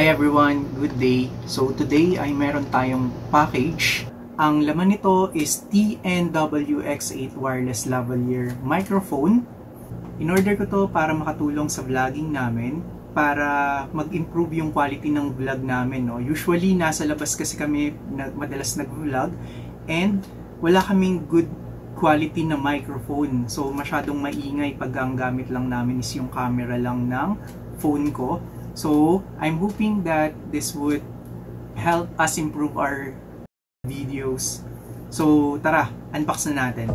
Hi everyone, good day. So today ay meron tayong package. Ang laman nito is TNWX8 wireless lavalier microphone. In-order ko to para makatulong sa vlogging namin, para mag-improve yung quality ng vlog namin. No? Usually nasa labas kasi kami madalas nag-vlog and wala kaming good quality na microphone. So masyadong maingay pag ang gamit lang namin is yung camera lang ng phone ko. So, I'm hoping that this would help us improve our videos. So, tara, unbox na natin.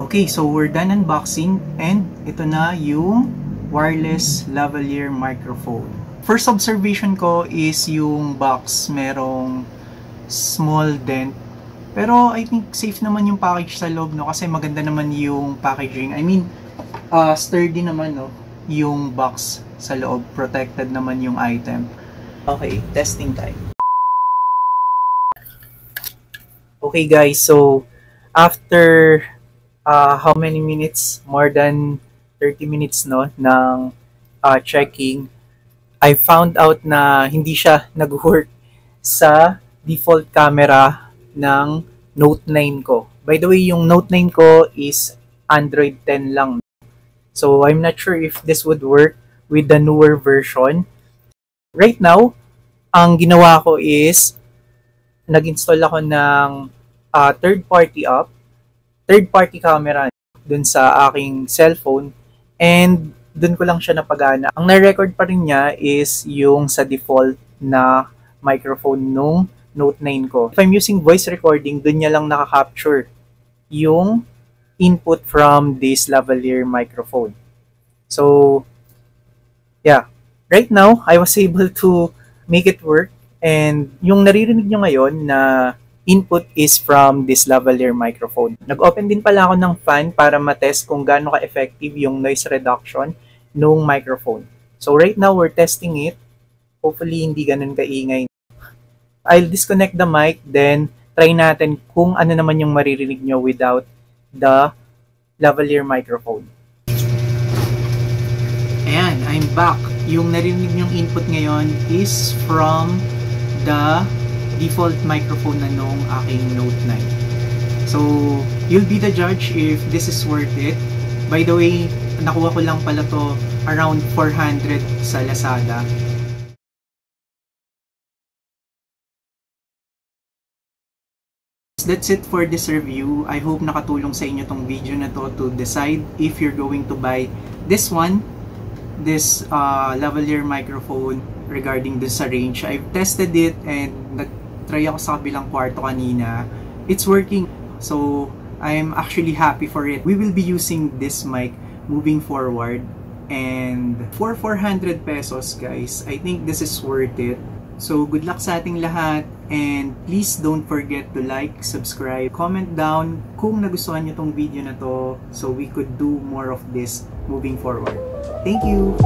Okay, so we're done unboxing and ito na yung wireless lavalier microphone. First observation ko is yung box merong small dent. Pero I think safe naman yung package sa loob, no? Kasi maganda naman yung packaging. I mean, sturdy naman, no? Yung box sa loob. Protected naman yung item. Okay, testing time. Okay guys, so after how many minutes? More than 30 minutes no ng checking. I found out na hindi siya nag-work sa default camera ng Note 9 ko. By the way, yung Note 9 ko is Android 10 lang. So I'm not sure if this would work with the newer version. Right now, ang ginawa ko is nag-install ako ng third-party camera dun sa aking cellphone and dun ko lang siya napagana. Ang na-record pa rin niya is yung sa default na microphone nung Note 9 ko. If I'm using voice recording, dun niya lang nakaka-capture yung input from this lavalier microphone. So, yeah. Right now, I was able to make it work and yung naririnig nyo ngayon na input is from this lavalier microphone. Nag-open din pala ako ng fan para matest kung gaano ka-effective yung noise reduction nung microphone. So right now, we're testing it. Hopefully, hindi ganun kaingay. I'll disconnect the mic, then try natin kung ano naman yung maririnig nyo without the lavalier microphone. Ayan, I'm back yung narinig nyong input ngayon is from the default microphone na nung aking Note 9. So, you'll be the judge if this is worth it. By the way, nakuha ko lang pala to around 400 sa Lazada. That's it for this review. I hope nakatulong sa inyo tong video na to decide if you're going to buy this one, this lavalier microphone regarding dun sa range. I've tested it and nag-try ako sa kabilang kwarto kanina. It's working. So, I'm actually happy for it. We will be using this mic moving forward. And for 400 pesos, guys, I think this is worth it. So, good luck sa ating lahat. And please don't forget to like, subscribe, comment down kung nagustuhan nyo tong video na to so we could do more of this moving forward. Thank you!